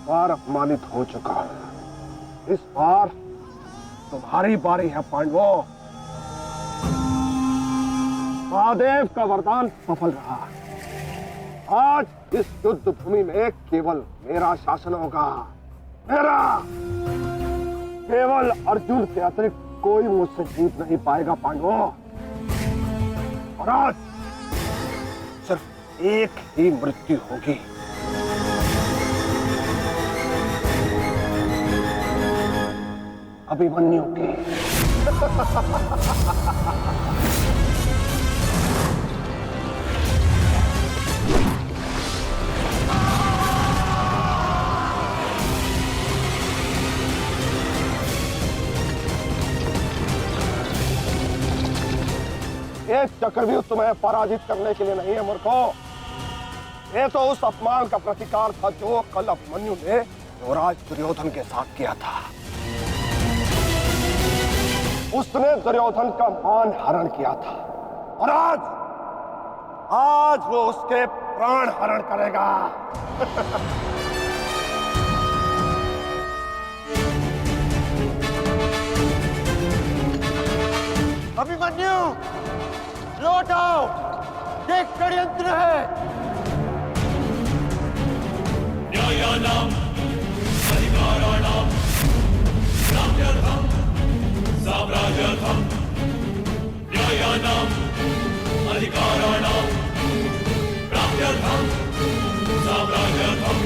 बार अपमानित हो चुका हूं। इस बार तुम्हारी बारी है पांडवों। महादेव का वरदान सफल रहा। आज इस युद्ध भूमि में केवल मेरा शासन होगा, मेरा। केवल अर्जुन के अतिरिक्त कोई मुझसे जीत नहीं पाएगा पांडवों। और आज सिर्फ एक ही मृत्यु होगी। अभिमन्यु की। ये चक्रव्यूह तुम्हें पराजित करने के लिए नहीं है मूर्खों। ये तो उस अपमान का प्रतिकार था जो कल अभिमन्यु ने युवराज दुर्योधन के साथ किया था। उसने दुर्योधन का मान हरण किया था और आज वो उसके प्राण हरण करेगा। अभिमन्यु, लौट आओ, ये षड्यंत्र है। न्यायानाम अधिकाराणाम साम्राज्यर्थम साम्राज्यर्थम न्यायानाम अधिकाराणाम प्राप्त्यर्थम साम्राज्यर्थम।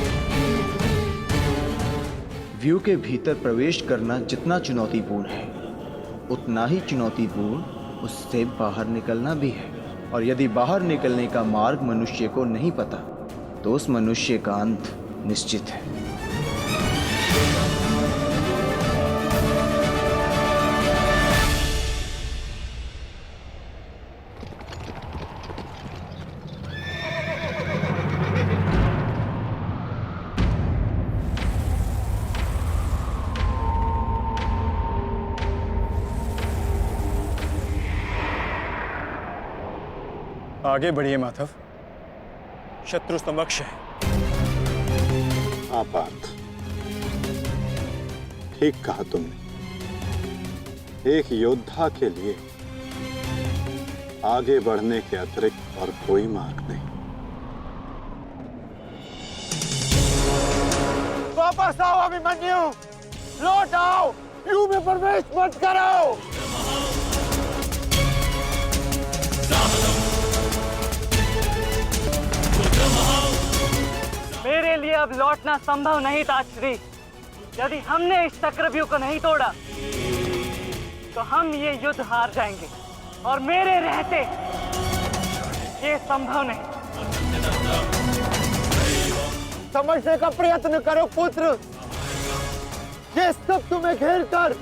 व्यू के भीतर प्रवेश करना जितना चुनौतीपूर्ण है, उतना ही चुनौतीपूर्ण उससे बाहर निकलना भी है। और यदि बाहर निकलने का मार्ग मनुष्य को नहीं पता, तो उस मनुष्य का अंत निश्चित है। आगे बढ़िए माधव, शत्रु समक्ष है। हाँ पार्थ, ठीक कहा तुमने। एक योद्धा के लिए आगे बढ़ने के अतिरिक्त और कोई मार्ग नहीं। वापस आओ अभिमन्यु, लौट आओ, व्यू में प्रवेश मत करो। मेरे लिए अब लौटना संभव नहीं था श्री। यदि हमने इस चक्रव्यूह को नहीं तोड़ा तो हम ये युद्ध हार जाएंगे और मेरे रहते ये संभव नहीं। समझने का प्रयत्न करो पुत्र। ये सब तुम्हें घेर कर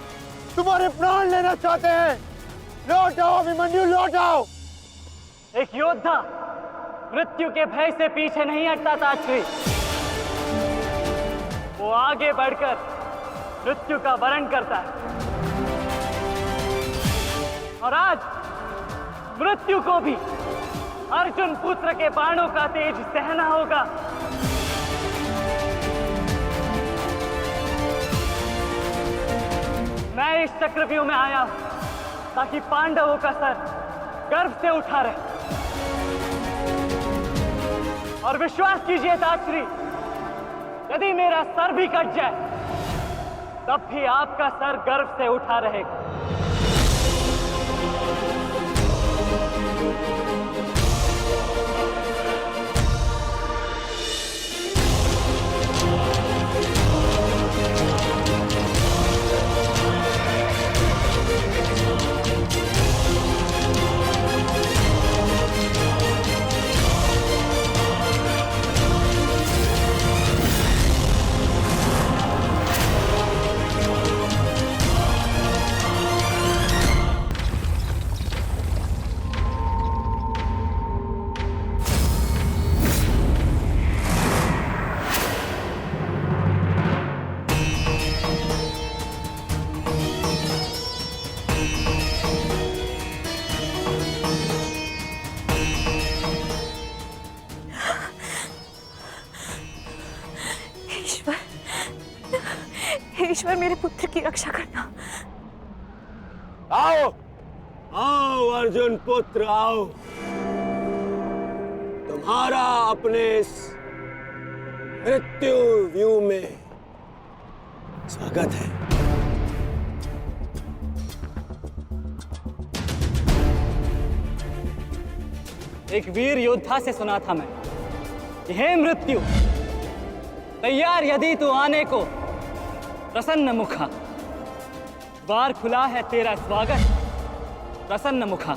तुम्हारे प्राण लेना चाहते हैं। लौट आओ अभिमन्यु, लौट आओ। एक योद्धा मृत्यु के भय से पीछे नहीं हटता था श्री। वो आगे बढ़कर मृत्यु का वरण करता है। और आज मृत्यु को भी अर्जुन पुत्र के बाणों का तेज सहना होगा। मैं इस चक्रव्यूह में आया हूं ताकि पांडवों का सर गर्व से उठा रहे। और विश्वास कीजिए ताश्री, यदि मेरा सर भी कट जाए तब भी आपका सर गर्व से उठा रहेगा। ईश्वर मेरे पुत्र की रक्षा करना। आओ आओ अर्जुन पुत्र आओ, तुम्हारा अपने इस मृत्यु व्यू में स्वागत है। एक वीर योद्धा से सुना था मैं कि हे मृत्यु, तैयार यदि तू आने को, प्रसन्न मुखा, द्वार खुला है तेरा स्वागत, प्रसन्न मुखा।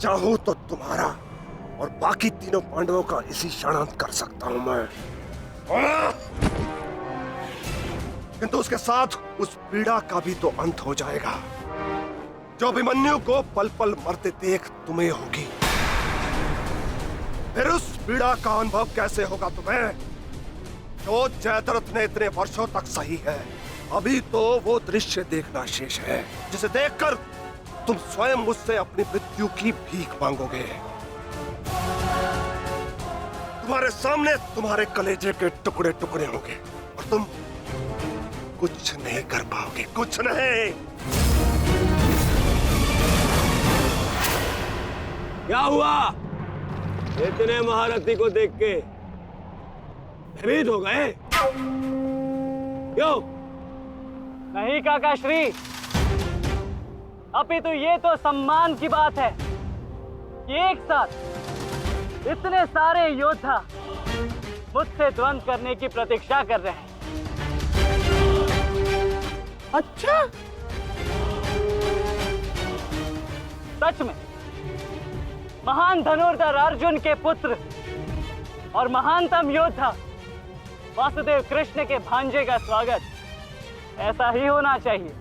चाहूं तो तुम्हारा और बाकी तीनों पांडवों का इसी क्षण अंत कर सकता हूं मैं, किंतु उसके साथ उस पीड़ा का भी तो अंत हो जाएगा जो अभिमन्यु को पल पल मरते देख तुम्हें होगी। फिर उस पीड़ा का अनुभव कैसे होगा तुम्हें जो जयद्रथ ने इतने वर्षों तक सही है। अभी तो वो दृश्य देखना शेष है जिसे देखकर तुम स्वयं मुझसे अपनी मृत्यु की भीख मांगोगे। तुम्हारे सामने तुम्हारे कलेजे के टुकड़े टुकड़े होंगे और तुम कुछ नहीं कर पाओगे, कुछ नहीं। क्या हुआ? इतने महारथी को देख के भयभीत हो गए? क्यों? नहीं काका श्री, अपितु ये तो सम्मान की बात है कि एक साथ इतने सारे योद्धा मुझसे द्वंद्व करने की प्रतीक्षा कर रहे हैं। अच्छा, सच में महान धनुर्धर अर्जुन के पुत्र और महानतम योद्धा वासुदेव कृष्ण के भांजे का स्वागत ऐसा ही होना चाहिए।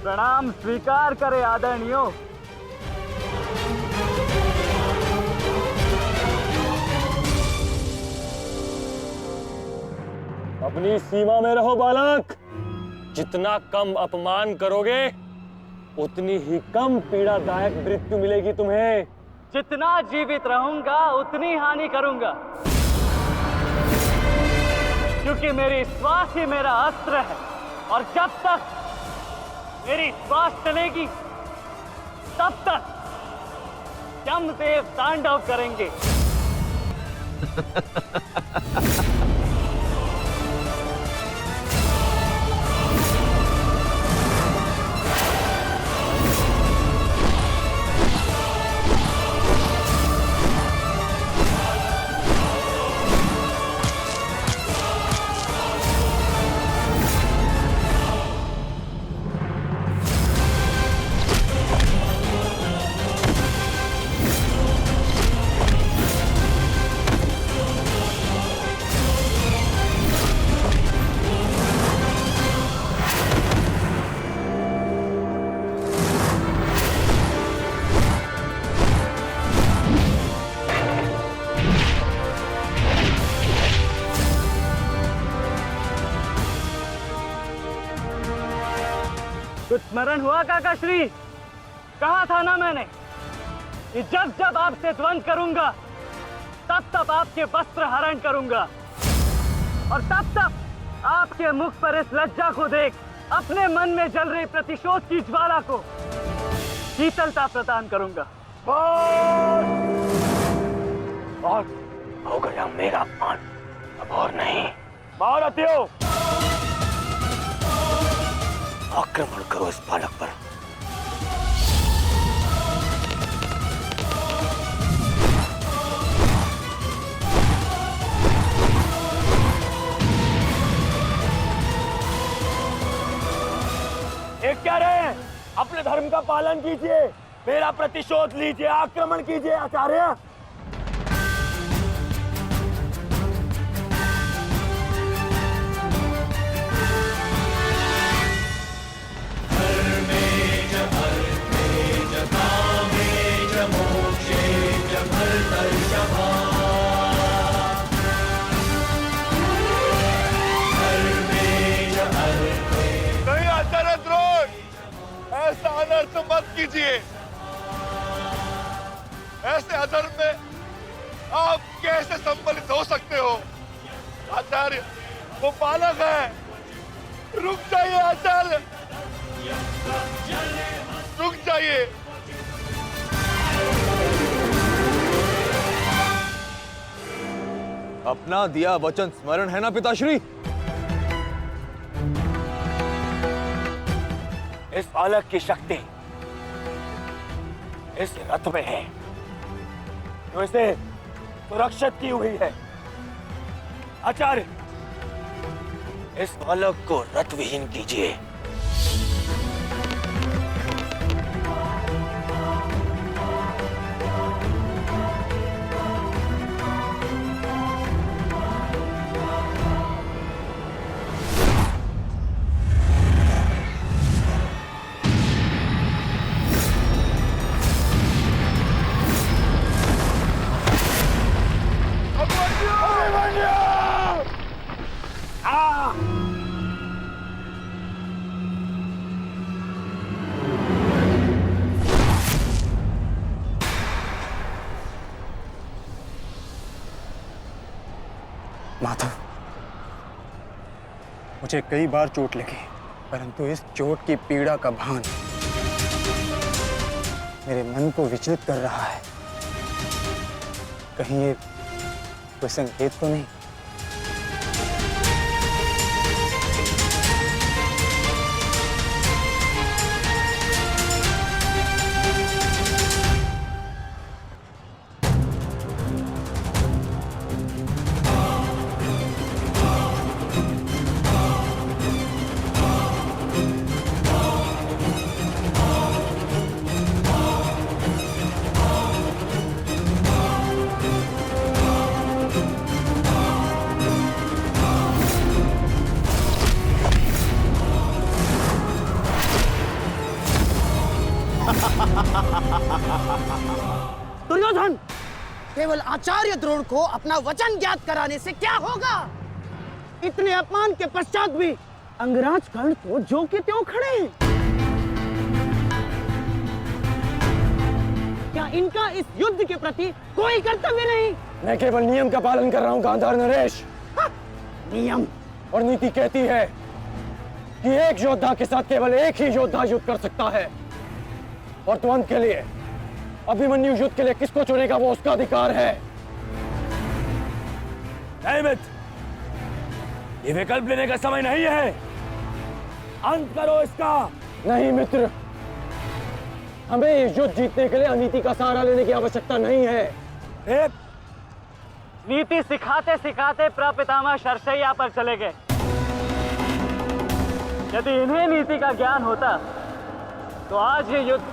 प्रणाम स्वीकार करे आदरणीयों। अपनी सीमा में रहो बालक। जितना कम अपमान करोगे उतनी ही कम पीड़ादायक मृत्यु मिलेगी तुम्हें। जितना जीवित रहूंगा उतनी हानि करूंगा, क्योंकि मेरी श्वास ही मेरा अस्त्र है और जब तक मेरी श्वास चलेगी तब तक यमदेव तांडव करेंगे। कुछ स्मरण हुआ काका श्री? कहा था ना मैंने कि जब जब आपसे द्वंद्व करूंगा तब तब आपके वस्त्र हरण करूंगा और तब तब आपके मुख पर इस लज्जा को देख अपने मन में जल रही प्रतिशोध की ज्वाला को शीतलता प्रदान करूंगा। और हो गया मेरा अपमान, अब और नहीं। महारथियों, आक्रमण करो इस बालक पर। धर्म का पालन कीजिए, मेरा प्रतिशोध लीजिए, आक्रमण कीजिए आचार्य। नहीं आचार्य द्रोण, ऐसा अनर्थ मत कीजिए। ऐसे अधर्म में आप कैसे सम्मिलित हो सकते हो? आचार्य, वो बालक है। रुक जाइए आचार्य, रुक जाइए। अपना दिया वचन स्मरण है ना पिताश्री? इस बालक की शक्ति इस रथ में है, जो इसे सुरक्षित की हुई है। आचार्य, इस बालक को रथ विहीन कीजिए। माधव, मुझे कई बार चोट लगी, परंतु इस चोट की पीड़ा का भान मेरे मन को विचलित कर रहा है। कहीं ये कोई संकेत तो नहीं? दुर्योधन, केवल आचार्य द्रोण को अपना वचन ज्ञात कराने से क्या होगा? इतने अपमान के पश्चात भी अंगराज कर्ण तो जो के त्यों खड़े हैं। क्या इनका इस युद्ध के प्रति कोई कर्तव्य नहीं? मैं केवल नियम का पालन कर रहा हूं गांधार नरेश। नियम और नीति कहती है कि एक योद्धा के साथ केवल एक ही योद्धा युद्ध कर सकता है, और तुरंत के लिए अभिमन्यु युद्ध के लिए किसको चुनेगा वो उसका अधिकार है। मित्र, ये विकल्प लेने का समय नहीं है, अंत करो इसका। नहीं मित्र, हमें ये युद्ध जीतने के लिए अनीति का सहारा लेने की आवश्यकता नहीं है। नीति सिखाते सिखाते प्रपितामह शरशैया पर चले गए। यदि इन्हें नीति का ज्ञान होता तो आज ये युद्ध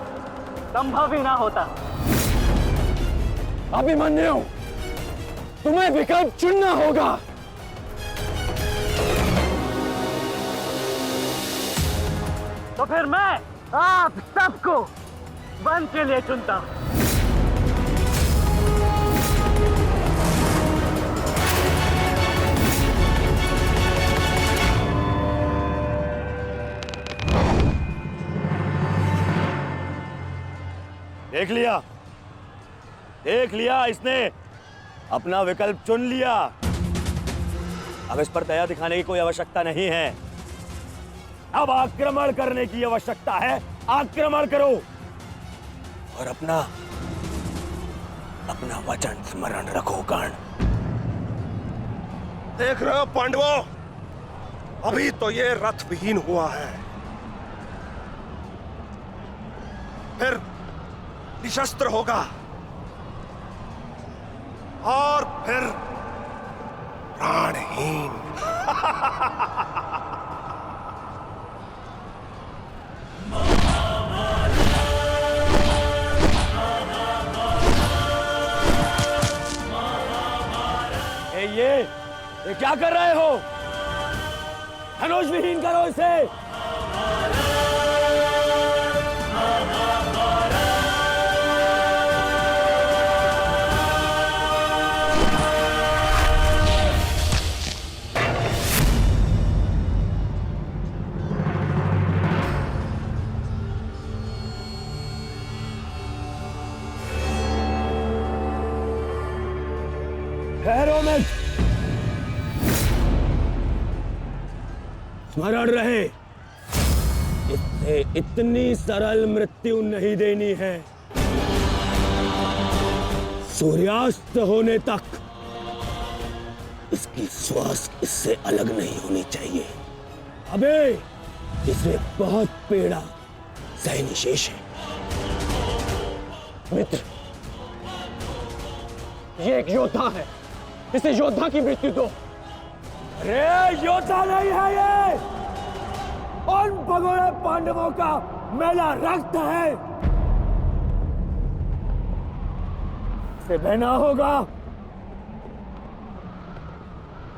संभव ही ना होता। अभिमन्यु, तुम्हें विकल्प चुनना होगा। तो फिर मैं आप सबको वन के लिए चुनता हूं। देख लिया, इसने अपना विकल्प चुन लिया। अब इस पर दया दिखाने की कोई आवश्यकता नहीं है। अब आक्रमण करने की आवश्यकता है। आक्रमण करो और अपना वचन स्मरण रखो कर्ण। देख रहे हो पांडवों, अभी तो ये रथ विहीन हुआ है, फिर निशस्त्र होगा और फिर प्राणहीन। ये क्या कर रहे हो? धनुष विहीन करो इसे। ठहरो मत, स्मरण रहे, इससे इतनी सरल मृत्यु नहीं देनी है। सूर्यास्त होने तक इसकी श्वास इससे अलग नहीं होनी चाहिए। अबे इसे बहुत पीड़ा सहनी शेष है। मित्र, ये एक योद्धा है, इसे योद्धा की मृत्यु दो। अरे योद्धा नहीं है ये, उन भगोड़े पांडवों का मेला रक्त है। इसे बहना होगा।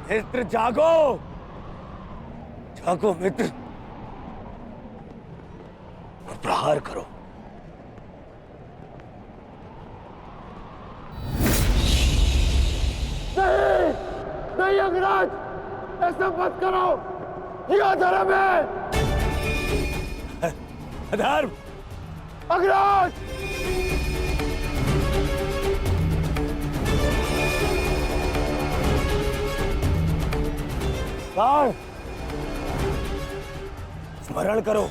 मित्र जागो, जागो मित्र, और प्रहार करो। नहीं, नहीं अंगराज, ऐसा मत करो, ये अधर्म है। अधर्म? अंगराज! स्मरण करो,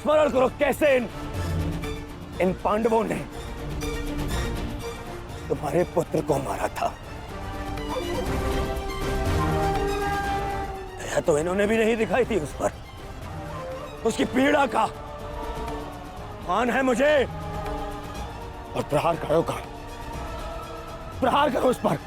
स्मरण करो कैसे इन पांडवों ने तुम्हारे पुत्र को मारा था। दया तो इन्होंने भी नहीं दिखाई थी उस पर। उसकी पीड़ा का मान है मुझे, और प्रहार करो, प्रहार करो उस पर।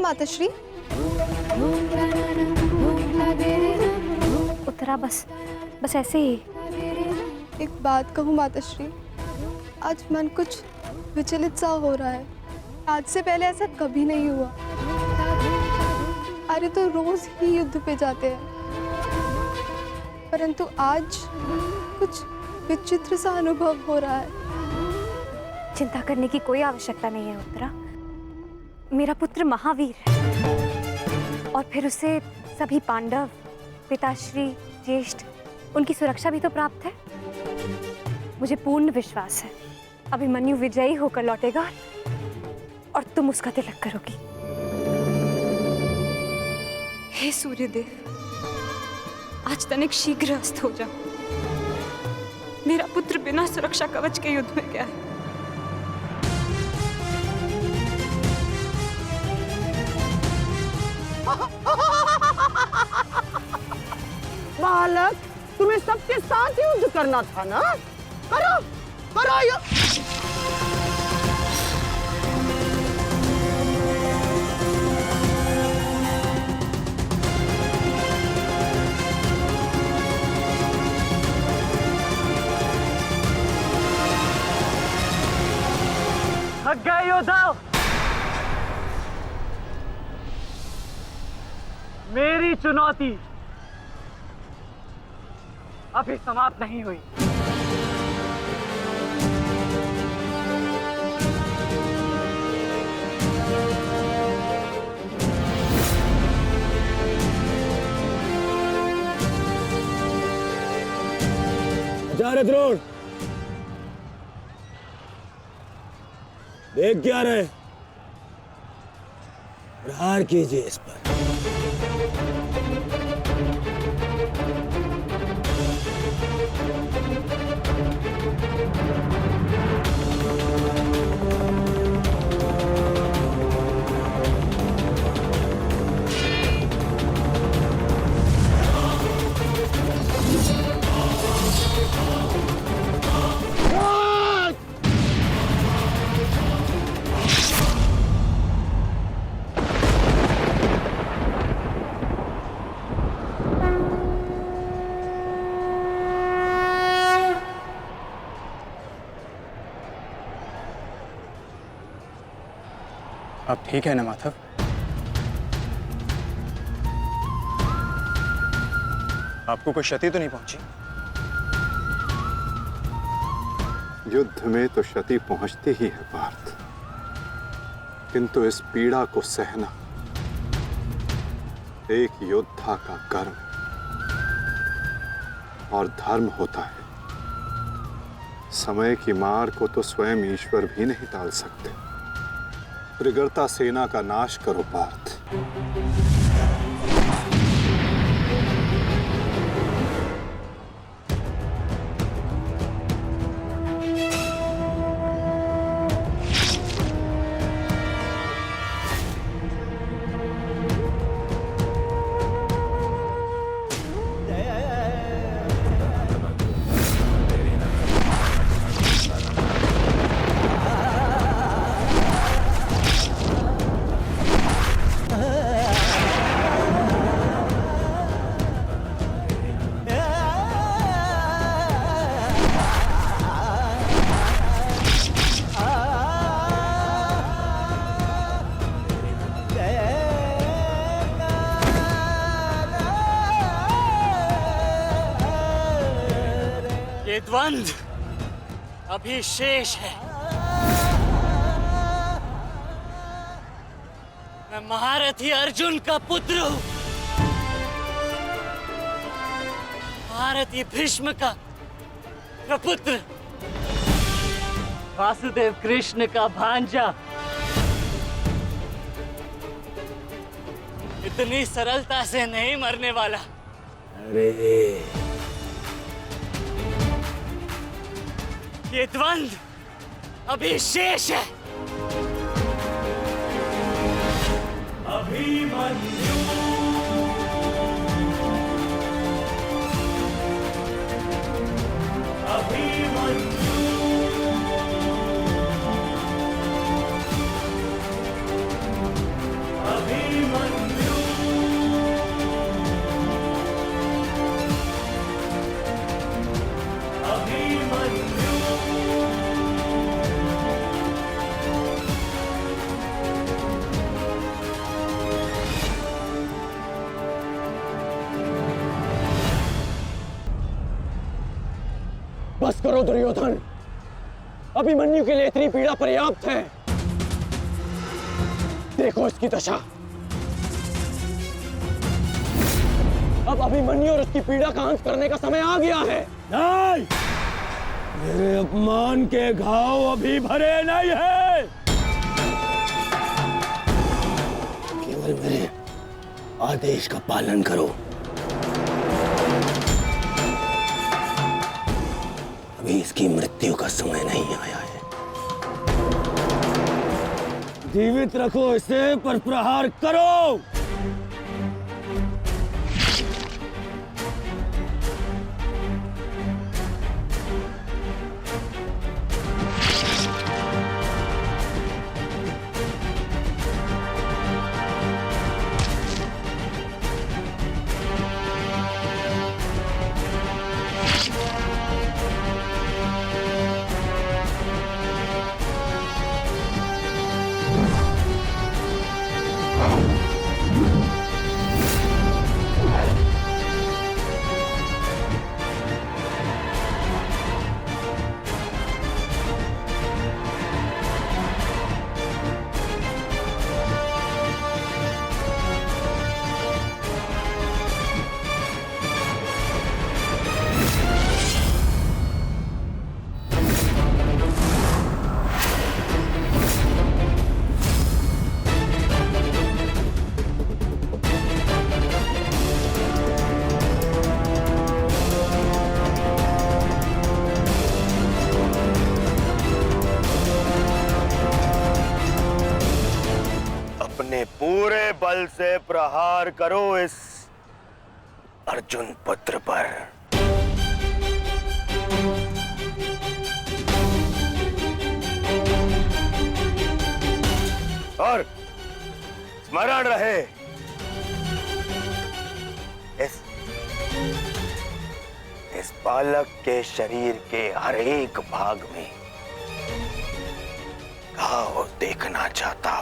माताश्री? उत्तरा बस ऐसे ही। एक बात कहूँ माताश्री, आज मन कुछ विचलित सा हो रहा है। आज से पहले ऐसा कभी नहीं हुआ। अरे तो रोज ही युद्ध पे जाते हैं, परंतु आज कुछ विचित्र सा अनुभव हो रहा है। चिंता करने की कोई आवश्यकता नहीं है उत्तरा। मेरा पुत्र महावीर है, और फिर उसे सभी पांडव, पिताश्री, ज्येष्ठ, उनकी सुरक्षा भी तो प्राप्त है। मुझे पूर्ण विश्वास है अभिमन्यु विजयी होकर लौटेगा और तुम उसका तिलक करोगी। हे सूर्यदेव, आज तनिक शीघ्र अस्त हो जाओ। मेरा पुत्र बिना सुरक्षा कवच के युद्ध में गया है। बालक, तुम्हें सबके साथ युद्ध करना था ना? करो, करो युद्ध। थक गए योद्धाओं? मेरी चुनौती अभी समाप्त नहीं हुई। आचार्य द्रोण, देख क्या रहे? प्रहार कीजिए इस पर। अब ठीक है ना माधव? आपको कोई क्षति तो नहीं पहुंची? युद्ध में तो क्षति पहुंचती ही है पार्थ, किंतु इस पीड़ा को सहना एक योद्धा का कर्म और धर्म होता है। समय की मार को तो स्वयं ईश्वर भी नहीं टाल सकते। त्रिगर्ता सेना का नाश करो पार्थ। ये द्वंद्व अभी शेष है। मैं महारथी अर्जुन का पुत्र हूं, महारथी भीष्म का प्रपुत्र, वासुदेव कृष्ण का भांजा। इतनी सरलता से नहीं मरने वाला। अरे ये द्वंद्व अभी शेष है। अभिमन्यु अभिमन्यु अभिमन्यु अभिमन्यु बस करो दुर्योधन, अभिमन्यु के लिए इतनी पीड़ा पर्याप्त है। देखो इसकी दशा। अब अभिमन्यु और उसकी पीड़ा का अंत करने का समय आ गया है। नहीं, मेरे अपमान के घाव अभी भरे नहीं है। केवल मेरे आदेश का पालन करो। अभी इसकी मृत्यु का समय नहीं आया है। जीवित रखो इसे, पर प्रहार करो। अपने पूरे बल से प्रहार करो इस अर्जुन पुत्र पर। और स्मरण रहे, इस बालक के शरीर के हर एक भाग में घाव देखना चाहता